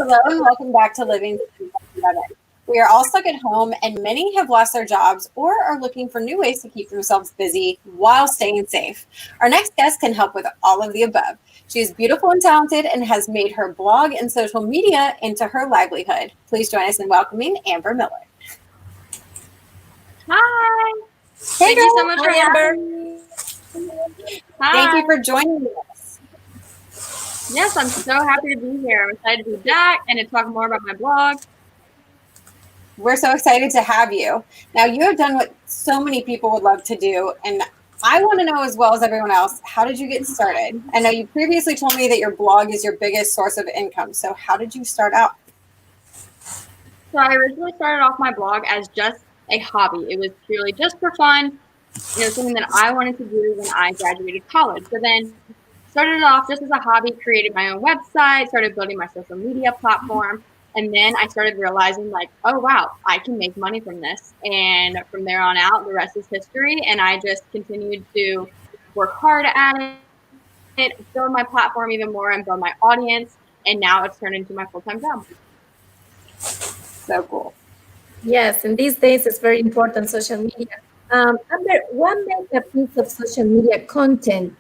Hello and welcome back to Living Together. We are all stuck at home and many have lost their jobs or are looking for new ways to keep themselves busy while staying safe. Our next guest can help with all of the above. She is beautiful and talented and has made her blog and social media into her livelihood. Please join us in welcoming Amber Miller. Hi. Thank you so much for having me. Hi. Thank you for joining us. Yes, I'm so happy to be here. I'm excited to be back and to talk more about my blog. We're so excited to have you. Now, you have done what so many people would love to do, and I want to know as well as everyone else, how did you get started? I know you previously told me that your blog is your biggest source of income. So how did you start out? So I originally started off my blog as just a hobby. It was purely just for fun, something that I wanted to do when I graduated college. So then started it off just as a hobby, created my own website, started building my social media platform. And then I started realizing like, oh, wow, I can make money from this. And from there on out, the rest is history. And I just continued to work hard at it, build my platform even more and build my audience. And now it's turned into my full-time job. So cool. Yes, and these days it's very important, social media. Amber, what makes a piece of social media content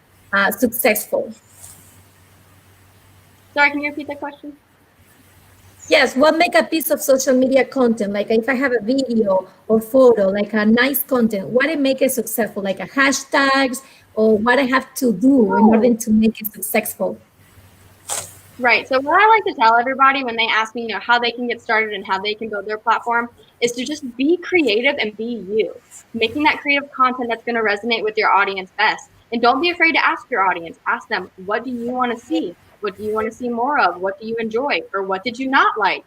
successful? Sorry, can you repeat that question? Yes, what make a piece of social media content? Like if I have a video or photo, like a nice content, what it make it successful? Like a hashtags or what I have to do in order to make it successful? Right. So what I like to tell everybody when they ask me, how they can get started and how they can build their platform is to just be creative and be you, making that creative content that's going to resonate with your audience best. And don't be afraid to ask your audience. Ask them, what do you want to see? What do you want to see more of? What do you enjoy? Or what did you not like?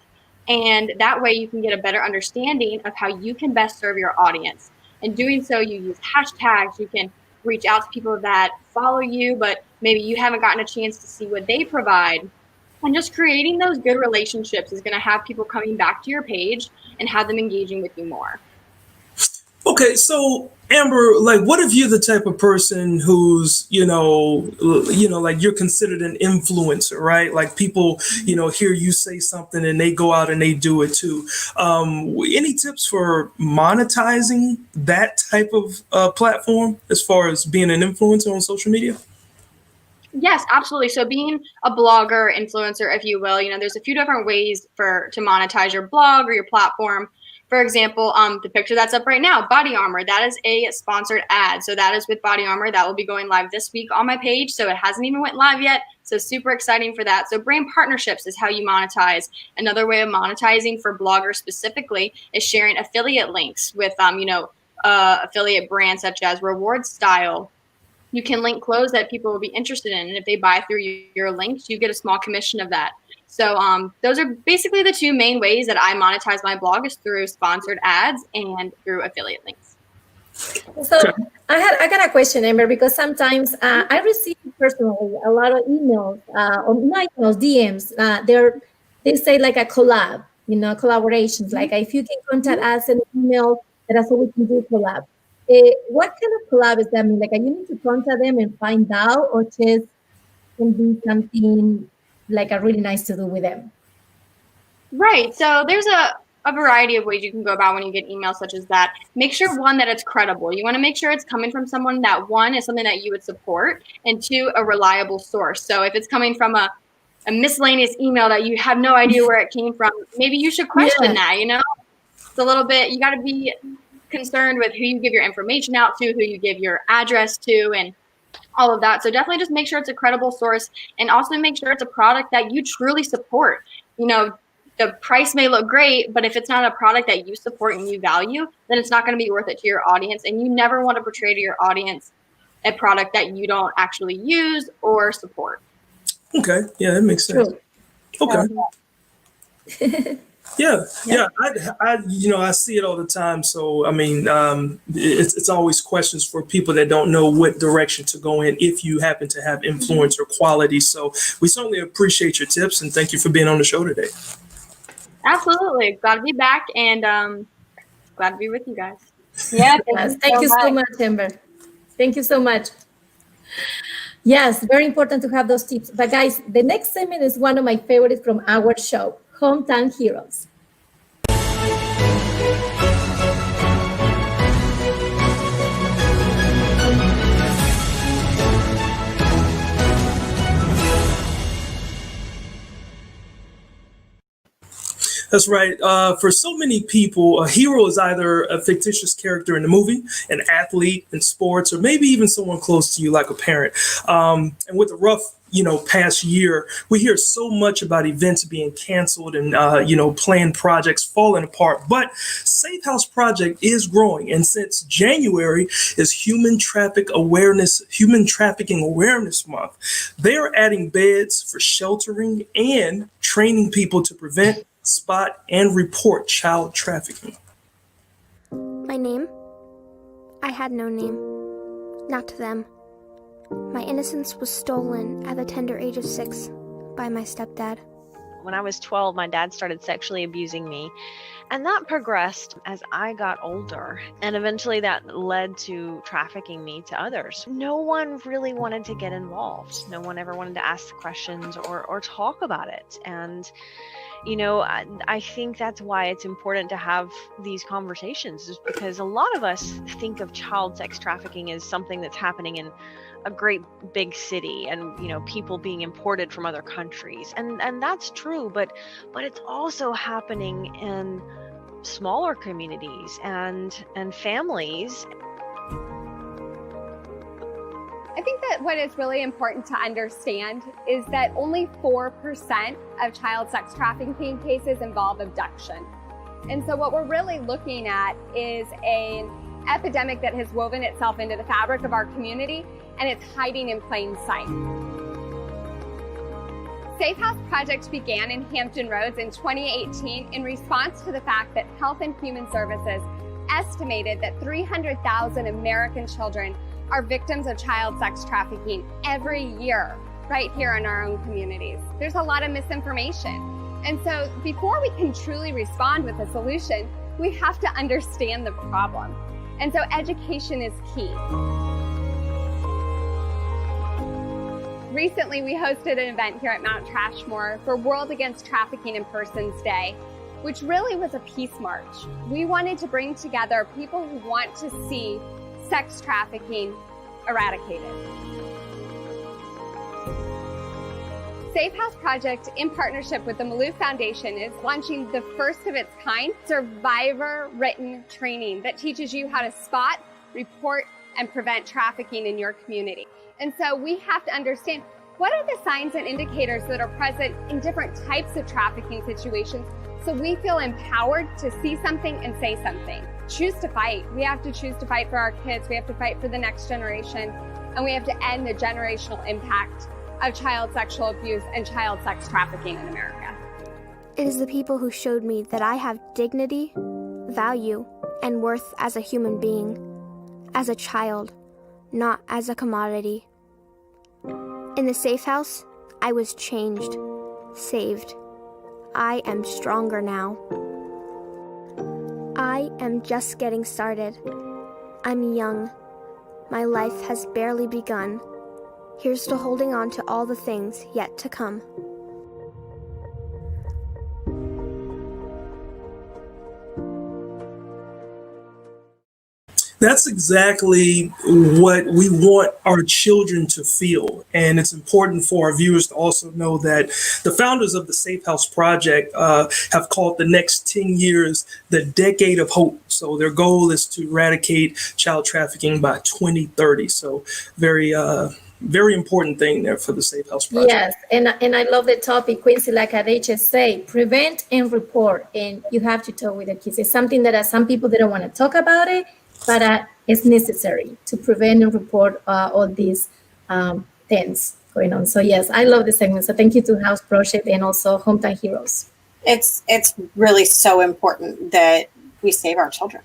And that way you can get a better understanding of how you can best serve your audience. In doing so, you use hashtags. You can reach out to people that follow you, but maybe you haven't gotten a chance to see what they provide. And just creating those good relationships is going to have people coming back to your page and have them engaging with you more. Okay, so Amber, like, what if you're the type of person who's, like you're considered an influencer, right? Like people, hear you say something and they go out and they do it too. Any tips for monetizing that type of platform as far as being an influencer on social media? Yes, absolutely. So being a blogger, influencer, if you will, there's a few different ways to monetize your blog or your platform. For example, the picture that's up right now, Body Armor, that is a sponsored ad. So that is with Body Armor. That will be going live this week on my page. So it hasn't even went live yet. So super exciting for that. So brand partnerships is how you monetize. Another way of monetizing for bloggers specifically is sharing affiliate links with, affiliate brands such as Reward Style. You can link clothes that people will be interested in. And if they buy through your links, you get a small commission of that. So those are basically the two main ways that I monetize my blog is through sponsored ads and through affiliate links. So I got a question, Amber, because sometimes I receive personally a lot of emails or not emails, DMs. They say like a collab, collaborations. Like if you can contact us an email, that's what we can do collab. What kind of collab is that mean? Like, you need to contact them and find out, or just can be something like a really nice to do with them? Right. So there's a variety of ways you can go about when you get emails such as that. Make sure, one, that it's credible. You want to make sure it's coming from someone that, one, is something that you would support, and two, a reliable source. So if it's coming from a miscellaneous email that you have no idea where it came from, maybe you should question that, It's a little bit, you got to be concerned with who you give your information out to, who you give your address to, and all of that. So definitely just make sure it's a credible source, and also make sure it's a product that you truly support. The price may look great, but if it's not a product that you support and you value, then it's not going to be worth it to your audience. And you never want to portray to your audience a product that you don't actually use or support. Okay. Yeah, that makes sense. True. Okay. Yeah. I see it all the time. So, it's always questions for people that don't know what direction to go in if you happen to have influencer quality. So we certainly appreciate your tips and thank you for being on the show today. Absolutely. Glad to be back and glad to be with you guys. Yeah. Thank you so much, Amber. Thank you so much. Yes, very important to have those tips. But guys, the next segment is one of my favorites from our show. Hometown Heroes. That's right. For so many people, a hero is either a fictitious character in the movie, an athlete in sports, or maybe even someone close to you, like a parent. And with a rough, past year, we hear so much about events being canceled and, planned projects falling apart. But Safe House Project is growing, and since January is Human Trafficking Awareness Month, they are adding beds for sheltering and training people to prevent, spot, and report child trafficking. My name? I had no name. Not to them. My innocence was stolen at the tender age of 6 by my stepdad. When I was 12, my dad started sexually abusing me, and that progressed as I got older, and eventually that led to trafficking me to others. No one really wanted to get involved. No one ever wanted to ask the questions or talk about it. And I think that's why it's important to have these conversations, is because a lot of us think of child sex trafficking as something that's happening in a great big city and, people being imported from other countries. And that's true, but it's also happening in smaller communities and families. I think that what is really important to understand is that only 4% of child sex trafficking cases involve abduction. And so what we're really looking at is an epidemic that has woven itself into the fabric of our community, and it's hiding in plain sight. Safe House Project began in Hampton Roads in 2018 in response to the fact that Health and Human Services estimated that 300,000 American children are victims of child sex trafficking every year, right here in our own communities. There's a lot of misinformation. And so before we can truly respond with a solution, we have to understand the problem. And so education is key. Recently, we hosted an event here at Mount Trashmore for World Against Trafficking in Persons Day, which really was a peace march. We wanted to bring together people who want to see sex trafficking eradicated. Safe House Project, in partnership with the Maloof Foundation, is launching the first of its kind survivor written training that teaches you how to spot, report, and prevent trafficking in your community. And so we have to understand, what are the signs and indicators that are present in different types of trafficking situations, so we feel empowered to see something and say something. Choose to fight. We have to choose to fight for our kids. We have to fight for the next generation. And we have to end the generational impact of child sexual abuse and child sex trafficking in America. It is the people who showed me that I have dignity, value, and worth as a human being, as a child, not as a commodity. In the Safe House, I was changed, saved. I am stronger now. I am just getting started. I'm young. My life has barely begun. Here's to holding on to all the things yet to come. That's exactly what we want our children to feel. And it's important for our viewers to also know that the founders of the Safe House Project have called the next 10 years the decade of hope. So their goal is to eradicate child trafficking by 2030. So very important thing there for the Safe House Project. Yes, and I love the topic, Quincy, like at HSA, prevent and report. And you have to talk with the kids. It's something that some people, they don't want to talk about it, but it's necessary to prevent and report all these things going on. So yes, I love the segment. So thank you to House Project and also Hometown Heroes. It's really so important that we save our children.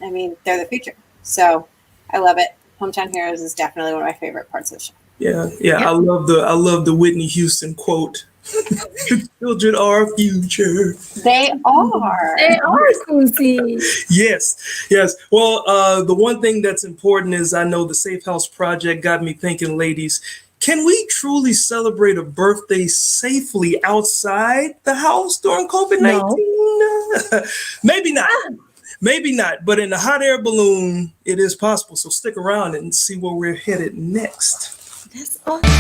I mean, they're the future. So I love it. Hometown Heroes is definitely one of my favorite parts of the show. Yeah. I love the Whitney Houston quote. The children are our future. They are. They are, Susie. Yes. Well, the one thing that's important is, I know the Safe House Project got me thinking, ladies, can we truly celebrate a birthday safely outside the house during COVID-19? No. Maybe not. Maybe not. But in the hot air balloon, it is possible. So stick around and see where we're headed next. That's awesome.